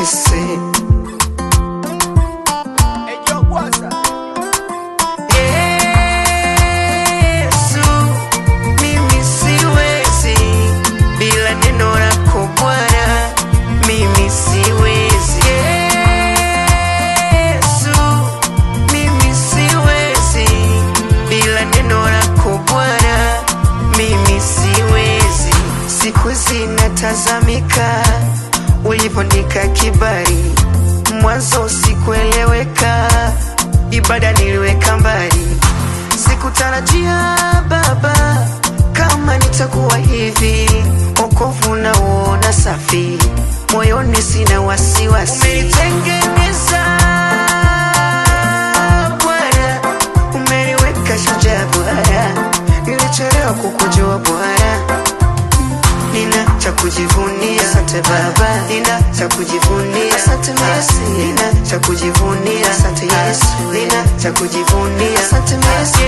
sisi. Yesu, mimi siwezi bila neno lako Bwana, mimi siwezi. Yesu, mimi siwezi bila neno lako Bwana, mimi siwezi. Siku zinatazamika ulipondika kibali, mwanzo sikueleweka, ibada niliweka mbali. Sikutarajia Baba kama nitakuwa hivi, wokovu na uona safi, moyoni sina wasiwasi. Umenitengeneza Bwana, umeniweka shujaa Bwana, nilichelewa kukujua Bwana, nina cha kujivunia. Asante Baba, nina cha kujivunia. Asante Yesu, nina cha kujivunia. Asante Yesu, nina cha kujivunia. Asante Yesu.